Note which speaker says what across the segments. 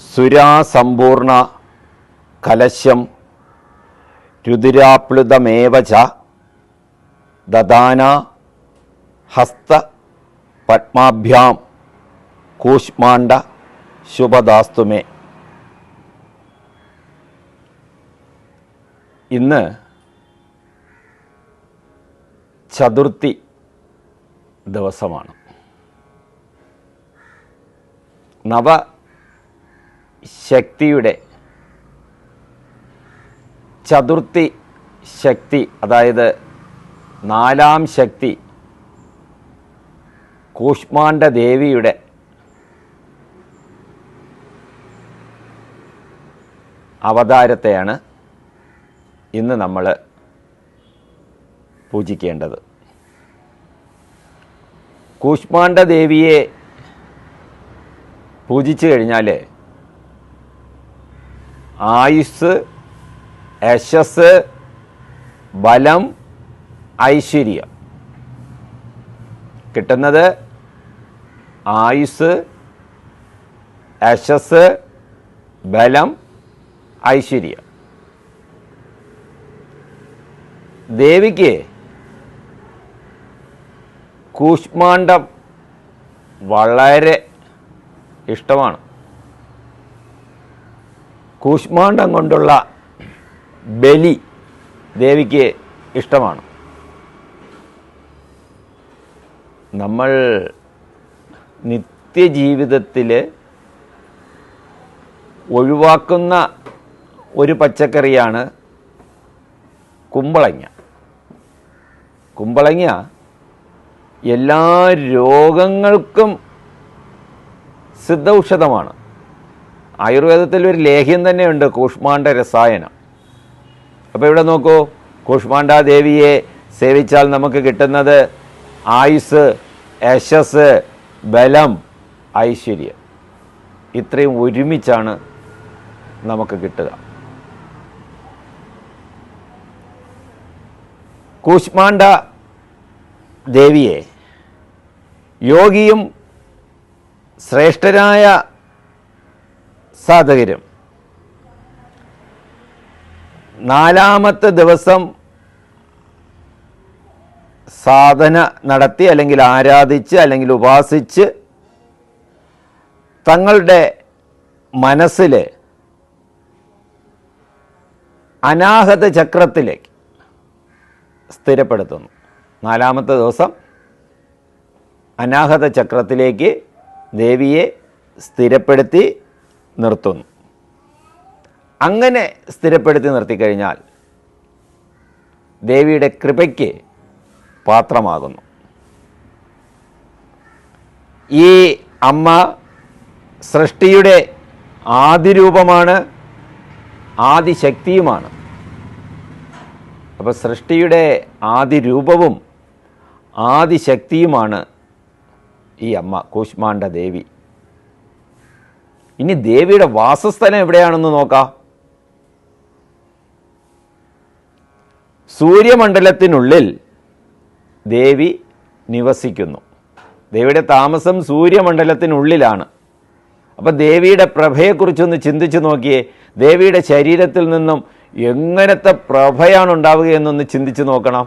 Speaker 1: സുരാസമ്പൂർണ കലശം രുതിരാപ്ലുതമേവ ച ദദാന ഹസ്ത പത്മാഭ്യാം കൂഷ്മാണ്ഡ ശുഭദാസ്തുമേ. ഇന്ന് ചതുർത്ഥി ദിവസമാണ്. നവശക്തിയുടെ ചതുർത്ഥി ശക്തി, അതായത് നാലാം ശക്തി കൂഷ്മാണ്ഡ ദേവിയുടെ അവതാരത്തെയാണ് ഇന്ന് നമ്മൾ പൂജിക്കേണ്ടത്. കൂഷ്മാണ്ഡ ദേവിയെ പൂജിച്ചു കഴിഞ്ഞാൽ ആയുസ്, യശസ്, ബലം, ഐശ്വര്യം കിട്ടുന്നത്. ആയുസ്, യശസ്, ബലം, ഐശ്വര്യം. ദേവിക്ക് കൂഷ്മാണ്ഡം വളരെ ഇഷ്ടമാണ്. കൂഷ്മാണ്ഡം കൊണ്ടുള്ള ബലി ദേവിക്ക് ഇഷ്ടമാണ്. നമ്മൾ നിത്യജീവിതത്തിൽ ഒഴിവാക്കുന്ന ഒരു പച്ചക്കറിയാണ് കുമ്പളങ്ങ. കുമ്പളങ്ങ എല്ലാ രോഗങ്ങൾക്കും സിദ്ധൌഷധമാണ്. ആയുർവേദത്തിൽ ഒരു ലേഹ്യം തന്നെയുണ്ട്, കൂഷ്മാണ്ഡ രസായനം. അപ്പോൾ ഇവിടെ നോക്കൂ, കൂഷ്മാണ്ഡ ദേവിയെ സേവിച്ചാൽ നമുക്ക് കിട്ടുന്നത് ആയുസ്, യശസ്, ബലം, ഐശ്വര്യം. ഇത്രയും ഒരുമിച്ചാണ് നമുക്ക് കിട്ടുക. കൂഷ്മാണ്ഡ ദേവിയെ യോഗിയും ശ്രേഷ്ഠരായ സാധകരും നാലാമത്തെ ദിവസം സാധന നടത്തി, അല്ലെങ്കിൽ ആരാധിച്ച്, അല്ലെങ്കിൽ ഉപാസിച്ച് തങ്ങളുടെ മനസ്സിൽ അനാഹത ചക്രത്തിലേക്ക് സ്ഥിരപ്പെടുത്തുന്നു. നാലാമത്തെ ദിവസം അനാഹത ചക്രത്തിലേക്ക് ദേവിയെ സ്ഥിരപ്പെടുത്തി നിർത്തുന്നു. അങ്ങനെ സ്ഥിരപ്പെടുത്തി നിർത്തിക്കഴിഞ്ഞാൽ ദേവിയുടെ കൃപയ്ക്ക് പാത്രമാകുന്നു. ഈ അമ്മ സൃഷ്ടിയുടെ ആദിരൂപമാണ്, ആദിശക്തിയുമാണ്. അപ്പോൾ സൃഷ്ടിയുടെ ആദിരൂപവും ആദിശക്തിയുമാണ് ഈ അമ്മ കൂഷ്മാണ്ഡ ദേവി. ഇനി ദേവിയുടെ വാസസ്ഥലം എവിടെയാണെന്ന് നോക്കാം. സൂര്യമണ്ഡലത്തിനുള്ളിൽ ദേവി നിവസിക്കുന്നു. ദേവിയുടെ താമസം സൂര്യമണ്ഡലത്തിനുള്ളിലാണ്. അപ്പോൾ ദേവിയുടെ പ്രഭയെക്കുറിച്ചൊന്ന് ചിന്തിച്ചു നോക്കിയേ. ദേവിയുടെ ശരീരത്തിൽ നിന്നും എങ്ങനത്തെ പ്രഭയാണ് ഉണ്ടാവുകയെന്നൊന്ന് ചിന്തിച്ചു നോക്കണം.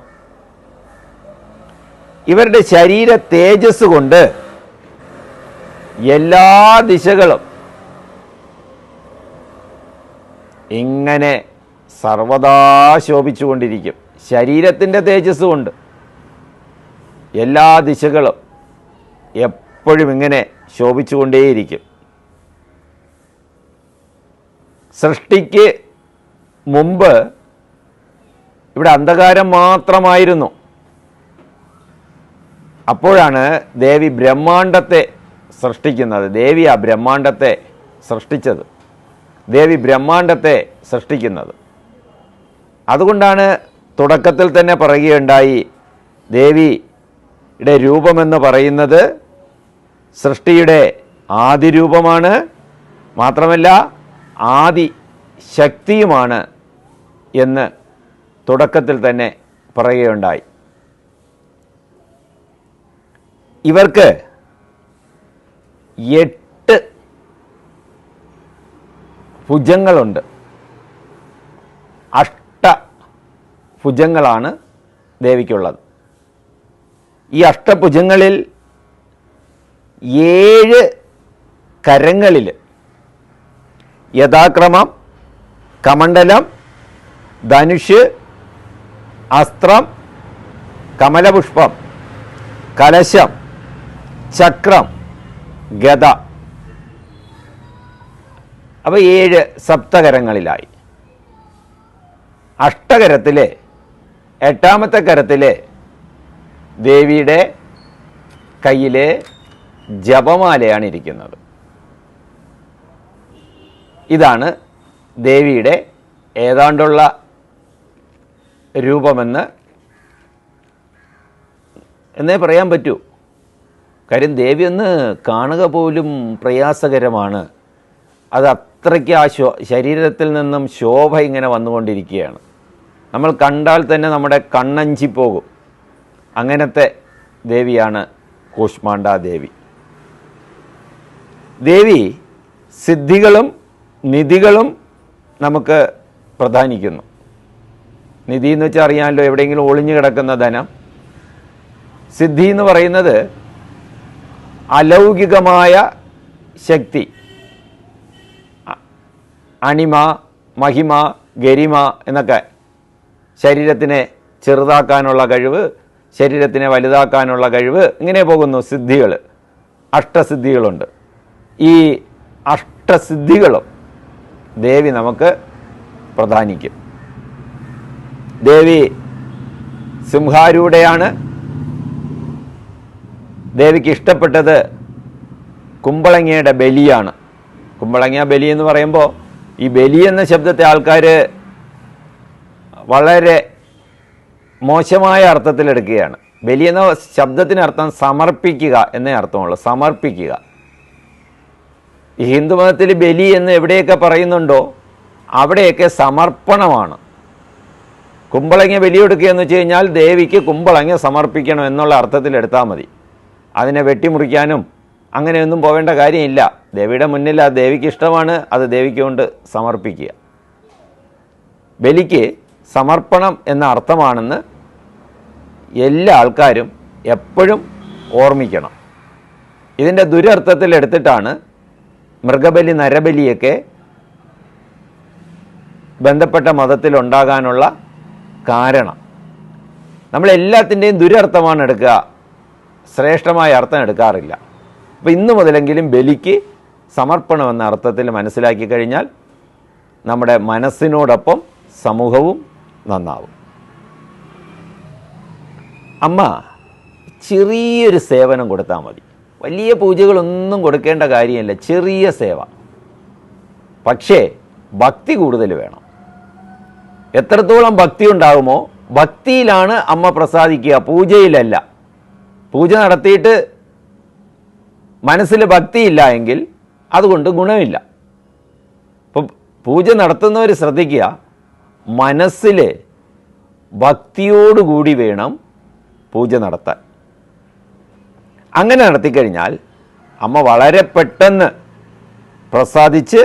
Speaker 1: ഇവരുടെ ശരീര തേജസ് കൊണ്ട് എല്ലാ ദിശകളും ഇങ്ങനെ സർവദാ ശോഭിച്ചുകൊണ്ടിരിക്കും. ശരീരത്തിൻ്റെ തേജസ് കൊണ്ട് എല്ലാ ദിശകളും എപ്പോഴും ഇങ്ങനെ ശോഭിച്ചുകൊണ്ടേയിരിക്കും. സൃഷ്ടിക്ക് മുമ്പ് ഇവിടെ അന്ധകാരം മാത്രമായിരുന്നു. അപ്പോഴാണ് ദേവി ബ്രഹ്മാണ്ടത്തെ സൃഷ്ടിക്കുന്നത്. ദേവിയാ ബ്രഹ്മാണ്ടത്തെ സൃഷ്ടിച്ചത്. ദേവി ബ്രഹ്മാണ്ടത്തെ സൃഷ്ടിക്കുന്നത്. അതുകൊണ്ടാണ് തുടക്കത്തിൽ തന്നെ പറയുകയുണ്ടായി, ദേവിയുടെ രൂപമെന്ന് പറയുന്നത് സൃഷ്ടിയുടെ ആദിരൂപമാണ്, മാത്രമല്ല ആദി ശക്തിയുമാണ് എന്ന് തുടക്കത്തിൽ തന്നെ പറയുകയുണ്ടായി. ഇവർക്ക് 8 ഭുജങ്ങളുണ്ട്. ഭുജങ്ങളാണ് ദേവിക്കുള്ളത്. ഈ അഷ്ടഭുജങ്ങളിൽ 7 കരങ്ങളിൽ യഥാക്രമം കമണ്ഡലം, ധനുഷ്, അസ്ത്രം, കമലപുഷ്പം, കലശം, ചക്രം, ഗദ. അപ്പോൾ 7 സപ്തകരങ്ങളിലായി. അഷ്ടകരത്തിലെ 8ാമത്തെ കരത്തിലെ ദേവിയുടെ കയ്യിലെ ജപമാലയാണ് ഇരിക്കുന്നത്. ഇതാണ് ദേവിയുടെ ഏതാണ്ടുള്ള രൂപമെന്ന് എന്നേ പറയാൻ പറ്റൂ. കാര്യം ദേവി ഒന്ന് കാണുക പോലും പ്രയാസകരമാണ്. അത് അത്രയ്ക്ക് ആ ശരീരത്തിൽ നിന്നും ശോഭ ഇങ്ങനെ വന്നുകൊണ്ടിരിക്കുകയാണ്. നമ്മൾ കണ്ടാൽ തന്നെ നമ്മുടെ കണ്ണഞ്ചിപ്പോകും. അങ്ങനത്തെ ദേവിയാണ് കൂഷ്മാണ്ഡ ദേവി. ദേവി സിദ്ധികളും നിധികളും നമുക്ക് പ്രദാനിക്കുന്നു. നിധി എന്ന് വെച്ചാൽ അറിയാമല്ലോ, എവിടെയെങ്കിലും ഒളിഞ്ഞു കിടക്കുന്ന ധനം. സിദ്ധി എന്ന് പറയുന്നത് അലൗകികമായ ശക്തി. അണിമ, മഹിമ, ഗരിമ എന്നൊക്കെ ശരീരത്തിനെ ചെറുതാക്കാനുള്ള കഴിവ്, ശരീരത്തിനെ വലുതാക്കാനുള്ള കഴിവ്, ഇങ്ങനെ പോകുന്നു സിദ്ധികൾ. അഷ്ടസിദ്ധികളുണ്ട്. ഈ അഷ്ടസിദ്ധികളും ദേവി നമുക്ക് പ്രദാനിക്കും. ദേവി സിംഹാരൂഢയാണ്. ദേവിക്ക് ഇഷ്ടപ്പെട്ടത് കുമ്പളങ്ങയുടെ ബലിയാണ്. കുമ്പളങ്ങ ബലി എന്ന് പറയുമ്പോൾ ഈ ബലി എന്ന ശബ്ദത്തെ ആൾക്കാർ വളരെ മോശമായ അർത്ഥത്തിലെടുക്കുകയാണ്. ബലി എന്ന ശബ്ദത്തിനർത്ഥം സമർപ്പിക്കുക എന്നേ അർത്ഥമുള്ളൂ. സമർപ്പിക്കുക. ഈ ഹിന്ദുമതത്തിൽ ബലി എന്ന് എവിടെയൊക്കെ പറയുന്നുണ്ടോ അവിടെയൊക്കെ സമർപ്പണമാണ്. കുമ്പളങ്ങ ബലിയെടുക്കുക എന്ന് വെച്ച് കഴിഞ്ഞാൽ ദേവിക്ക് കുമ്പളങ്ങ സമർപ്പിക്കണം എന്നുള്ള അർത്ഥത്തിലെടുത്താൽ മതി. അതിനെ വെട്ടിമുറിക്കാനും അങ്ങനെയൊന്നും പോവേണ്ട കാര്യമില്ല. ദേവിയുടെ മുന്നിൽ ആ ദേവിക്ക് ഇഷ്ടമാണ്, അത് ദേവിക്ക് കൊണ്ട് സമർപ്പിക്കുക. ബലിക്ക് സമർപ്പണം എന്ന അർത്ഥമാണെന്ന് എല്ലാ ആൾക്കാരും എപ്പോഴും ഓർമ്മിക്കണം. ഇതിൻ്റെ ദുരർത്ഥത്തിൽ എടുത്തിട്ടാണ് മൃഗബലി, നരബലിയൊക്കെ ബന്ധപ്പെട്ട മതത്തിലുണ്ടാകാനുള്ള കാരണം. നമ്മളെല്ലാത്തിൻ്റെയും ദുരർത്ഥമാണ് എടുക്കുക, ശ്രേഷ്ഠമായ അർത്ഥം എടുക്കാറില്ല. അപ്പോൾ ഇന്നു മുതലെങ്കിലും ബലിക്ക് സമർപ്പണം എന്ന അർത്ഥത്തിൽ മനസ്സിലാക്കി കഴിഞ്ഞാൽ നമ്മുടെ മനസ്സിനോടൊപ്പം സമൂഹവും നന്നാവും. അമ്മ ചെറിയൊരു സേവനം കൊടുത്താൽ മതി. വലിയ പൂജകളൊന്നും കൊടുക്കേണ്ട കാര്യമില്ല, ചെറിയ സേവ. പക്ഷേ ഭക്തി കൂടുതൽ വേണം. എത്രത്തോളം ഭക്തി ഉണ്ടാകുമോ ഭക്തിയിലാണ് അമ്മ പ്രസാദിക്കുക, പൂജയിലല്ല. പൂജ നടത്തിയിട്ട് മനസ്സിൽ ഭക്തിയില്ല എങ്കിൽ അതുകൊണ്ട് ഗുണമില്ല. അപ്പം പൂജ നടത്തുന്നവർ ശ്രദ്ധിക്കുക, മനസ്സിൽ ഭക്തിയോടുകൂടി വേണം പൂജ നടത്താൻ. അങ്ങനെ നടത്തിക്കഴിഞ്ഞാൽ അമ്മ വളരെ പെട്ടെന്ന് പ്രസാദിച്ച്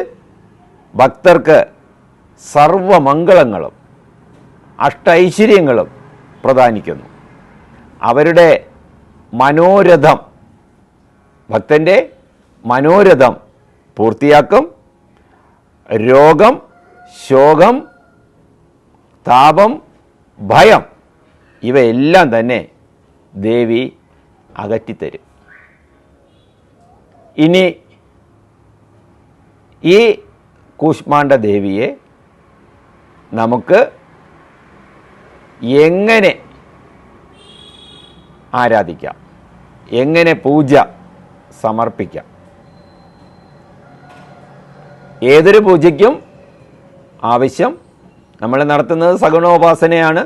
Speaker 1: ഭക്തർക്ക് സർവമംഗളങ്ങളും അഷ്ടൈശ്വര്യങ്ങളും പ്രദാനിക്കുന്നു. അവരുടെ മനോരഥം, ഭക്തൻ്റെ മനോരഥം പൂർത്തിയാക്കും. രോഗം, ശോകം, താപം, ഭയം ഇവയെല്ലാം തന്നെ ദേവി അകറ്റിത്തരും. ഇനി ഈ കൂഷ്മാണ്ഡ ദേവിയെ നമുക്ക് എങ്ങനെ ആരാധിക്കാം, എങ്ങനെ പൂജ സമർപ്പിക്കാം? ഏതൊരു പൂജയ്ക്കും ആവശ്യം നമ്മൾ നടത്തുന്നത് സഗുണോപാസനയാണ്.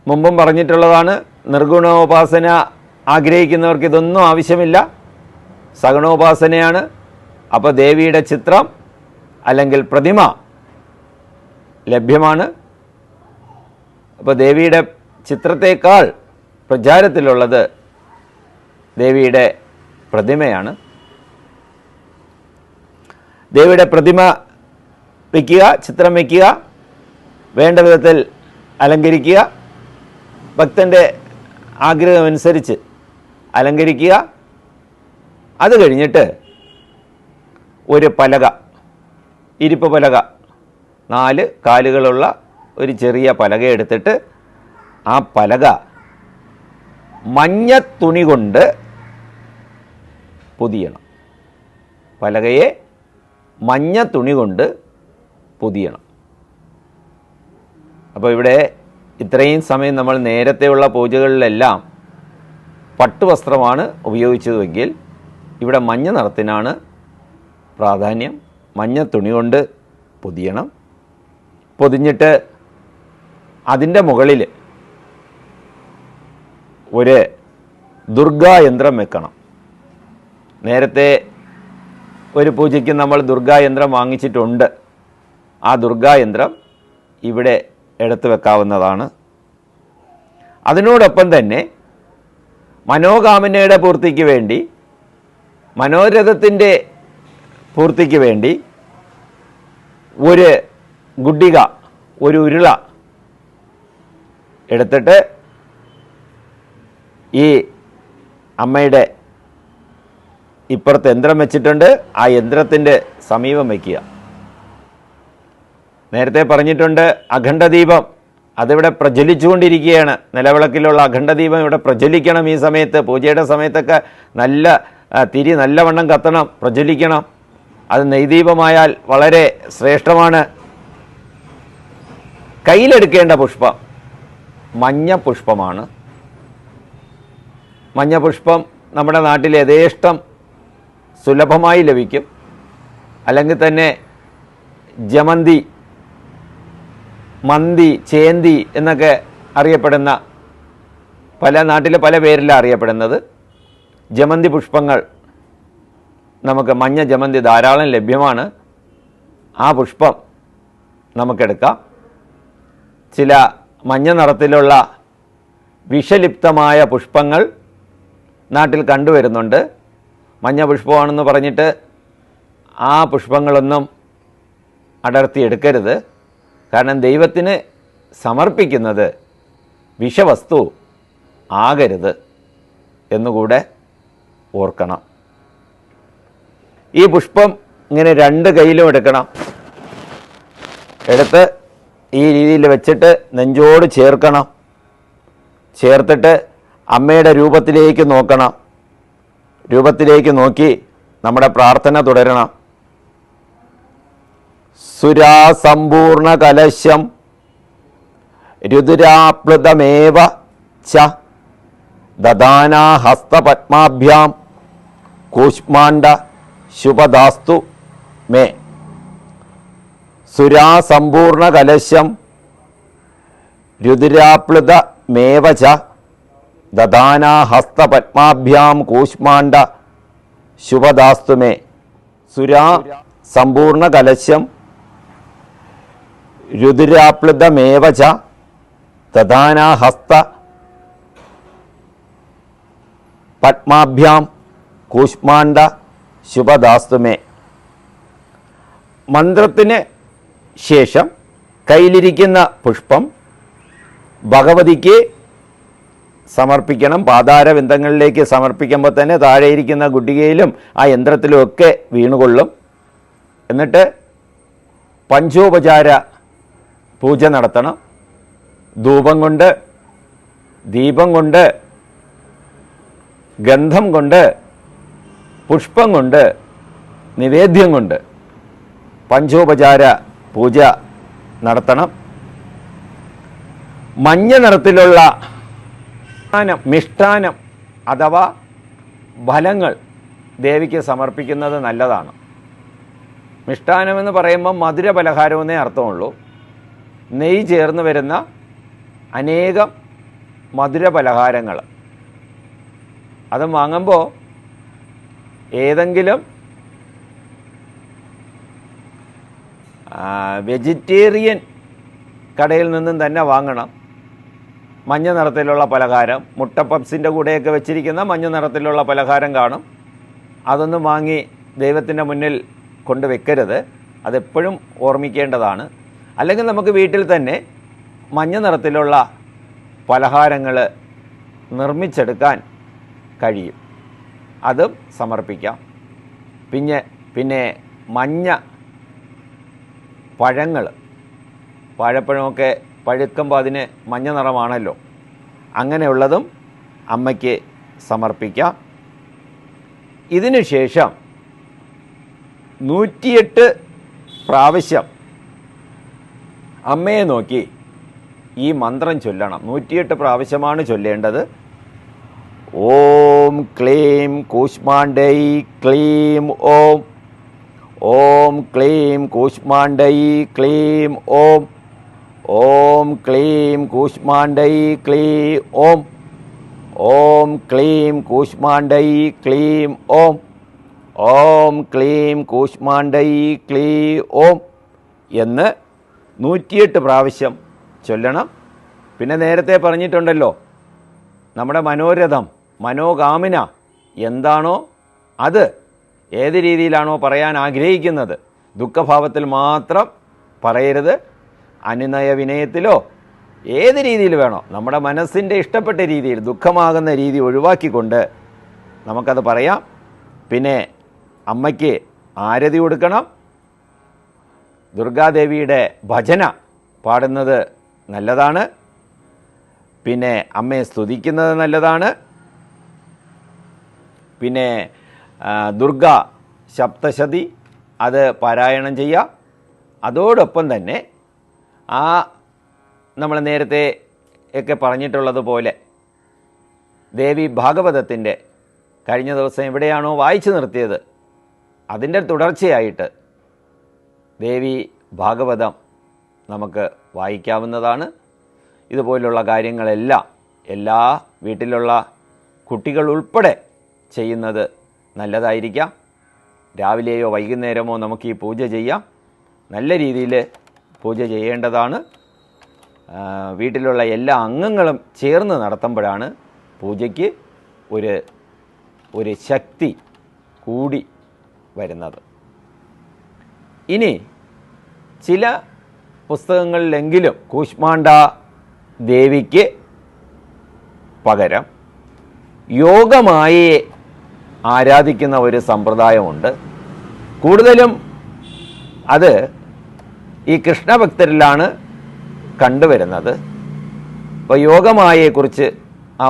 Speaker 1: മുമ്പും പറഞ്ഞിട്ടുള്ളതാണ്, നിർഗുണോപാസന ആഗ്രഹിക്കുന്നവർക്ക് ഇതൊന്നും ആവശ്യമില്ല, സഗുണോപാസനയാണ്. അപ്പോൾ ദേവിയുടെ ചിത്രം അല്ലെങ്കിൽ പ്രതിമ ലഭ്യമാണ്. അപ്പോൾ ദേവിയുടെ ചിത്രത്തേക്കാൾ പ്രചാരത്തിലുള്ളത് ദേവിയുടെ പ്രതിമയാണ്. ദേവിയുടെ പ്രതിമ വയ്ക്കുക, ചിത്രം വയ്ക്കുക, വേണ്ട വിധത്തിൽ അലങ്കരിക്കുക, ഭക്തൻ്റെ ആഗ്രഹമനുസരിച്ച് അലങ്കരിക്കുക. അത് കഴിഞ്ഞിട്ട് ഒരു പലക, ഇരിപ്പ് പലക, 4 കാലുകളുള്ള ഒരു ചെറിയ പലക എടുത്തിട്ട് ആ പലക മഞ്ഞ തുണി കൊണ്ട് പൊതിയണം. പലകയെ മഞ്ഞ തുണി കൊണ്ട് പൊതിയണം. അപ്പോൾ ഇവിടെ ഇത്രയും സമയം നമ്മൾ നേരത്തെയുള്ള പൂജകളിലെല്ലാം പട്ടുവസ്ത്രമാണ് ഉപയോഗിച്ചതെങ്കിൽ ഇവിടെ മഞ്ഞ നിറത്തിനാണ് പ്രാധാന്യം. മഞ്ഞ തുണി കൊണ്ട് പൊതിയണം. പൊതിഞ്ഞിട്ട് അതിൻ്റെ മുകളിൽ ഒരു ദുർഗായന്ത്രം വെക്കണം. നേരത്തെ ഒരു പൂജയ്ക്ക് നമ്മൾ ദുർഗായന്ത്രം വാങ്ങിച്ചിട്ടുണ്ട്. ആ ദുർഗായന്ത്രം ഇവിടെ എടുത്തു വെക്കാവുന്നതാണ്. അതിനോടൊപ്പം തന്നെ മനോകാമനയുടെ പൂർത്തിക്ക് വേണ്ടി, മനോരഥത്തിൻ്റെ പൂർത്തിക്ക് വേണ്ടി ഒരു ഗുഡിക, ഒരു ഉരുള എടുത്തിട്ട് ഈ അമ്മയുടെ ഇപ്പുറത്ത് യന്ത്രം വെച്ചിട്ടുണ്ട്. ആ യന്ത്രത്തിൻ്റെ സമീപം വയ്ക്കുക. നേരത്തെ പറഞ്ഞിട്ടുണ്ട് അഖണ്ഡദീപം അതിവിടെ പ്രജ്വലിച്ചുകൊണ്ടിരിക്കുകയാണ്. നിലവിളക്കിലുള്ള അഖണ്ഡദീപം ഇവിടെ പ്രജ്വലിക്കണം. ഈ സമയത്ത് പൂജയുടെ സമയത്തൊക്കെ നല്ല തിരി നല്ലവണ്ണം കത്തണം, പ്രജ്വലിക്കണം. അത് നെയ്ദീപമായാൽ വളരെ ശ്രേഷ്ഠമാണ്. കയ്യിലെടുക്കേണ്ട പുഷ്പം മഞ്ഞ പുഷ്പമാണ്. മഞ്ഞ പുഷ്പം നമ്മുടെ നാട്ടിൽ യഥേഷ്ടം സുലഭമായി ലഭിക്കും. അല്ലെങ്കിൽ തന്നെ ജമന്തി, മന്തി, ചേന്തി എന്നൊക്കെ അറിയപ്പെടുന്ന, പല നാട്ടിൽ പല പേരിലാണ് അറിയപ്പെടുന്നത്, ജമന്തി പുഷ്പങ്ങൾ നമുക്ക്, മഞ്ഞ ജമന്തി ധാരാളം ലഭ്യമാണ്. ആ പുഷ്പം നമുക്കെടുക്കാം. ചില മഞ്ഞ നിറത്തിലുള്ള വിഷലിപ്തമായ പുഷ്പങ്ങൾ നാട്ടിൽ കണ്ടുവരുന്നുണ്ട്. മഞ്ഞ പുഷ്പമാണെന്ന് പറഞ്ഞിട്ട് ആ പുഷ്പങ്ങളൊന്നും അടർത്തിയെടുക്കരുത്. കാരണം ദൈവത്തിന് സമർപ്പിക്കുന്നത് വിഷവസ്തു ആകരുത് എന്നുകൂടെ ഓർക്കണം. ഈ പുഷ്പം ഇങ്ങനെ 2 കൈയിലും എടുക്കണം. എടുത്ത് ഈ രീതിയിൽ വെച്ചിട്ട് നെഞ്ചോട് ചേർക്കണം. ചേർത്തിട്ട് അമ്മയുടെ രൂപത്തിലേക്ക് നോക്കണം. രൂപത്തിലേക്ക് നോക്കി നമ്മുടെ പ്രാർത്ഥന തുടരണം. സുരാസമ്പൂർണ കലശം രുദ്രാപ്ലുതമേവ ച ദദാനാ ഹസ്തപത്മാഭ്യാം കൂഷ്മാണ്ഡ ശുഭദാസ്തു മേ. സുരാസമ്പൂർണ കലശം രുദ്രാപ്ലുതമേവ ച ദദാനാ ഹസ്തപത്മാഭ്യാം കൂഷ്മാണ്ഡ ശുഭദാസ്തു മേ. സുരാ സമ്പൂർണ കലശം രുദ്രാപ്ലുതമേവ ച ദദാനാ ഹസ്ത പത്മാഭ്യാം കൂഷ്മാണ്ഡ ശുഭദാസ്തു മേ. മന്ത്രത്തിന് ശേഷം കയ്യിലിരിക്കുന്ന പുഷ്പം ഭഗവതിക്ക് സമർപ്പിക്കണം. പാതാരബിന്ദങ്ങളിലേക്ക് സമർപ്പിക്കുമ്പോൾ തന്നെ താഴെയിരിക്കുന്ന ഗുഡികയിലും ആ യന്ത്രത്തിലുമൊക്കെ വീണുകൊള്ളും. എന്നിട്ട് പഞ്ചോപചാര പൂജ നടത്തണം. ധൂപം കൊണ്ട്, ദീപം കൊണ്ട്, ഗന്ധം കൊണ്ട്, പുഷ്പം കൊണ്ട്, നിവേദ്യം കൊണ്ട് പഞ്ചോപചാര പൂജ നടത്തണം. മഞ്ഞ നിറത്തിലുള്ള മിഷ്ടാനം അഥവാ ഫലങ്ങൾ ദേവിക്ക് സമർപ്പിക്കുന്നത് നല്ലതാണ്. മിഷ്ടാനമെന്ന് പറയുമ്പോൾ മധുര പലഹാരമെന്നേ അർത്ഥമുള്ളൂ. നെയ്യ് ചേർന്ന് വരുന്ന അനേകം മധുര പലഹാരങ്ങൾ അത് വാങ്ങുമ്പോൾ ഏതെങ്കിലും വെജിറ്റേറിയൻ കടയിൽ നിന്നും തന്നെ വാങ്ങണം. മഞ്ഞ നിറത്തിലുള്ള പലഹാരം, മുട്ട പപ്സിൻ്റെ കൂടെയൊക്കെ വെച്ചിരിക്കുന്ന മഞ്ഞ നിറത്തിലുള്ള പലഹാരം കാണും. അതൊന്നും വാങ്ങി ദൈവത്തിൻ്റെ മുന്നിൽ കൊണ്ട് വെക്കരുത്, അതെപ്പോഴും ഓർമ്മിക്കേണ്ടതാണ്. അല്ലെങ്കിൽ നമുക്ക് വീട്ടിൽ തന്നെ മഞ്ഞ നിറത്തിലുള്ള പലഹാരങ്ങൾ നിർമ്മിച്ചെടുക്കാൻ കഴിയും, അതും സമർപ്പിക്കാം. പിന്നെ മഞ്ഞ പഴങ്ങൾ, വാഴപ്പഴമൊക്കെ പഴുക്കുമ്പോൾ അതിന് മഞ്ഞ നിറമാണല്ലോ, അങ്ങനെയുള്ളതും അമ്മയ്ക്ക് സമർപ്പിക്കാം. ഇതിനു ശേഷം 108 പ്രാവശ്യം അമ്മയെ നോക്കി ഈ മന്ത്രം ചൊല്ലണം. 108 പ്രാവശ്യമാണ് ചൊല്ലേണ്ടത്. ഓം ക്ലീം കൂഷ്മാണ്ഡൈ ക്ലീം ഓം, ഓം ക്ലീം കൂഷ്മാണ്ഡൈ ക്ലീം ഓം, ഓം ക്ലീം കൂഷ്മാണ്ഡൈ ക്ലീം ഓം, ഓം ക്ലീം കൂഷ്മാണ്ഡൈ ക്ലീം ഓം, ഓം ക്ലീം കൂഷ്മാണ്ഡൈ ക്ലീം ഓം എന്ന് 108 പ്രാവശ്യം ചൊല്ലണം. പിന്നെ നേരത്തെ പറഞ്ഞിട്ടുണ്ടല്ലോ, നമ്മുടെ മനോരഥം, മനോകാമന എന്താണോ അത് ഏത് രീതിയിലാണോ പറയാൻ ആഗ്രഹിക്കുന്നത്, ദുഃഖഭാവത്തിൽ മാത്രം പറയരുത്, അനുനയ വിനയത്തിലോ ഏത് രീതിയിൽ വേണോ, നമ്മുടെ മനസ്സിൻ്റെ ഇഷ്ടപ്പെട്ട രീതിയിൽ, ദുഃഖമാകുന്ന രീതി ഒഴിവാക്കിക്കൊണ്ട് നമുക്കത് പറയാം. പിന്നെ അമ്മയ്ക്ക് ആരതി കൊടുക്കണം. ദുർഗാദേവിയുടെ ഭജന പാടുന്നത് നല്ലതാണ്. പിന്നെ അമ്മയെ സ്തുതിക്കുന്നത് നല്ലതാണ്. പിന്നെ ദുർഗ സപ്തശതി അത് പാരായണം ചെയ്യുക. അതോടൊപ്പം തന്നെ നമ്മൾ നേരത്തെ ഒക്കെ പറഞ്ഞിട്ടുള്ളതുപോലെ ദേവി ഭാഗവതത്തിൻ്റെ കഴിഞ്ഞ ദിവസം എവിടെയാണോ വായിച്ചു നിർത്തിയത് അതിൻ്റെ തുടർച്ചയായിട്ട് ദേവി ഭാഗവതം നമുക്ക് വായിക്കാവുന്നതാണ്. ഇതുപോലുള്ള കാര്യങ്ങളെല്ലാം എല്ലാ വീട്ടിലുള്ള കുട്ടികൾ ഉൾപ്പെടെ ചെയ്യുന്നത് നല്ലതായിരിക്കാം. രാവിലെയോ വൈകുന്നേരമോ നമുക്ക് ഈ പൂജ ചെയ്യാം. നല്ല രീതിയിൽ പൂജ ചെയ്യേണ്ടതാണ്. വീട്ടിലുള്ള എല്ലാ അംഗങ്ങളും ചേർന്ന് നടത്തുമ്പോഴാണ് പൂജയ്ക്ക് ഒരു ശക്തി കൂടി വരുന്നത്. ഇനി ചില പുസ്തകങ്ങളിലെങ്കിലും കൂഷ്മാണ്ഡ ദേവിക്ക് പകരം യോഗമായയെ ആരാധിക്കുന്ന ഒരു സമ്പ്രദായമുണ്ട്. കൂടുതലും അത് ഈ കൃഷ്ണഭക്തരിലാണ് കണ്ടുവരുന്നത്. അപ്പോൾ യോഗമായയെക്കുറിച്ച്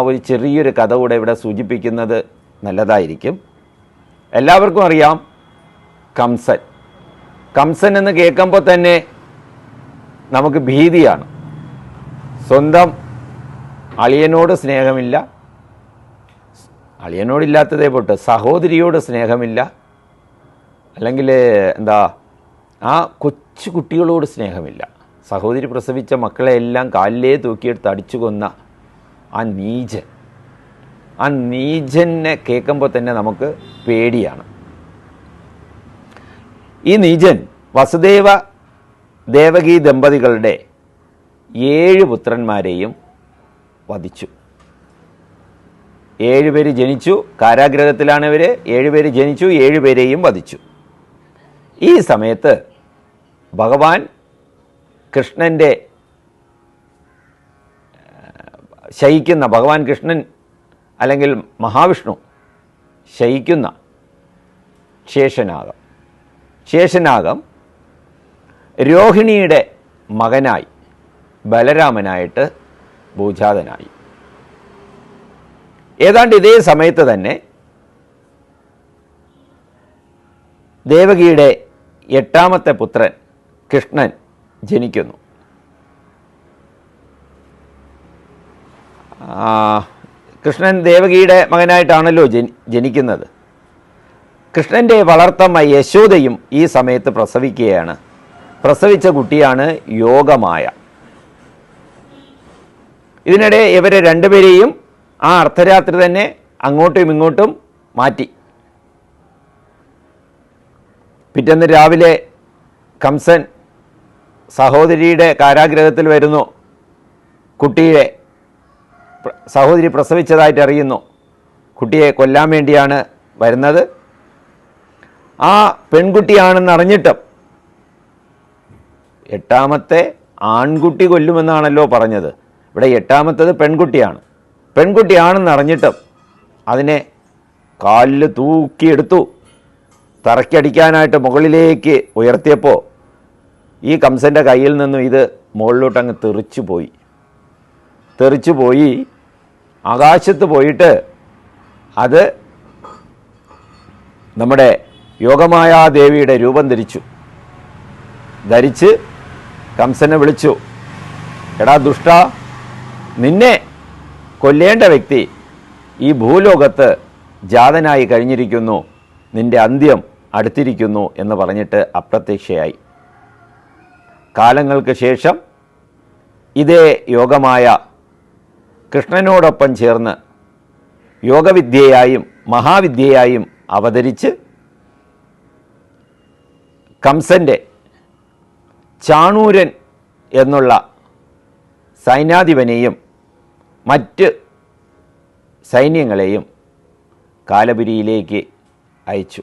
Speaker 1: ഒരു ചെറിയൊരു കഥ കൂടെ ഇവിടെ സൂചിപ്പിക്കുന്നത് നല്ലതായിരിക്കും. എല്ലാവർക്കും അറിയാം കംസൻ എന്ന് കേൾക്കുമ്പോൾ തന്നെ നമുക്ക് ഭീതിയാണ്. സ്വന്തം അളിയനോട് സ്നേഹമില്ല, അളിയനോടില്ലാത്തതേ പോട്ട് സഹോദരിയോട് സ്നേഹമില്ല, അല്ലെങ്കിൽ ആ കൊച്ചു കുട്ടികളോട് സ്നേഹമില്ല. സഹോദരി പ്രസവിച്ച മക്കളെ എല്ലാം കാലിലേ തൂക്കിയെടുത്ത് അടിച്ചു കൊന്ന ആ നീചനെ കേൾക്കുമ്പോൾ തന്നെ നമുക്ക് പേടിയാണ്. ഈ നീചൻ വസുദേവ ദേവകി ദമ്പതികളുടെ 7 പുത്രന്മാരെയും വധിച്ചു. 7 പേര് ജനിച്ചു, കാരാഗ്രഹത്തിലാണ് ഇവർ. 7 പേര് ജനിച്ചു, 7 പേരെയും വധിച്ചു. ഈ സമയത്ത് ഭഗവാൻ കൃഷ്ണൻ്റെ ശയിക്കുന്ന ഭഗവാൻ കൃഷ്ണൻ അല്ലെങ്കിൽ മഹാവിഷ്ണു ശയിക്കുന്ന ശേഷനാഗം രോഹിണിയുടെ മകനായി ബലരാമനായിട്ട് ഭൂജാതനായി. ഏതാണ്ട് ഇതേ സമയത്ത് തന്നെ ദേവകിയുടെ 8ാമത്തെ പുത്രൻ കൃഷ്ണൻ ജനിക്കുന്നു. കൃഷ്ണൻ ദേവകിയുടെ മകനായിട്ടാണല്ലോ ജനിക്കുന്നത്. കൃഷ്ണൻ്റെ വളർത്തമ്മ യശോദയും ഈ സമയത്ത് പ്രസവിക്കുകയാണ്. പ്രസവിച്ച കുട്ടിയാണ് യോഗമായ. ഇതിനിടെ ഇവരെ 2 പേരെയും ആ അർദ്ധരാത്രി തന്നെ അങ്ങോട്ടും ഇങ്ങോട്ടും മാറ്റി. പിറ്റേന്ന് രാവിലെ കംസൻ സഹോദരിയുടെ കാരാഗ്രഹത്തിൽ വരുന്നു. കുട്ടിയെ സഹോദരി പ്രസവിച്ചതായിട്ട് അറിയുന്നു. കുട്ടിയെ കൊല്ലാൻ വേണ്ടിയാണ് വരുന്നത്. ആ പെൺകുട്ടിയാണെന്ന് അറിഞ്ഞിട്ടും, എട്ടാമത്തെ ആൺകുട്ടി കൊല്ലുമെന്നാണല്ലോ പറഞ്ഞത്, ഇവിടെ എട്ടാമത്തത് പെൺകുട്ടിയാണ്. പെൺകുട്ടിയാണെന്ന് അറിഞ്ഞിട്ടും അതിനെ കാലിൽ തൂക്കിയെടുത്തു തറയ്ക്കടിക്കാനായിട്ട് മുകളിലേക്ക് ഉയർത്തിയപ്പോൾ ഈ കംസൻ്റെ കയ്യിൽ നിന്നും ഇത് മുകളിലോട്ട് അങ്ങ് തെറിച്ചു പോയി ആകാശത്ത് പോയിട്ട് അത് നമ്മുടെ യോഗമായാദേവിയുടെ രൂപം ധരിച്ച് കംസനെ വിളിച്ചു, എടാ ദുഷ്ട, നിന്നെ കൊല്ലേണ്ട വ്യക്തി ഈ ഭൂലോകത്ത് ജാതനായി കഴിഞ്ഞിരിക്കുന്നു, നിന്റെ അന്ത്യം അടുത്തിരിക്കുന്നു എന്ന് പറഞ്ഞിട്ട് അപ്രത്യക്ഷയായി. കാലങ്ങൾക്ക് ശേഷം ഇതേ യോഗമായ കൃഷ്ണനോടൊപ്പം ചേർന്ന് യോഗവിദ്യയായും മഹാവിദ്യയായും അവതരിച്ച് കംസൻ്റെ ചാണൂരൻ എന്നുള്ള സൈന്യാധിപനെയും മറ്റ് സൈന്യങ്ങളെയും കാലപുരിയിലേക്ക് അയച്ചു.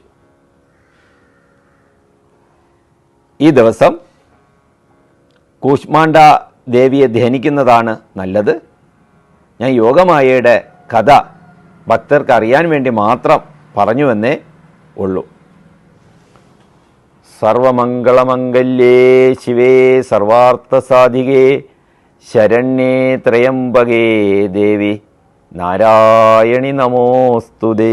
Speaker 1: ഈ ദിവസം കൂഷ്മാണ്ഡ ദേവിയെ ധ്യാനിക്കുന്നതാണ് നല്ലത്. ഞാൻ യോഗമായയുടെ കഥ ഭക്തർക്ക് അറിയാൻ വേണ്ടി മാത്രം പറഞ്ഞുവെന്നേ ഉള്ളൂ. സർവമംഗളമംഗല്യേ ശിവേ സർവാർത്ഥസാധികേ ശരണ്യേ ത്രയംബകേ ദേവി നാരായണി നമോസ്തുതേ.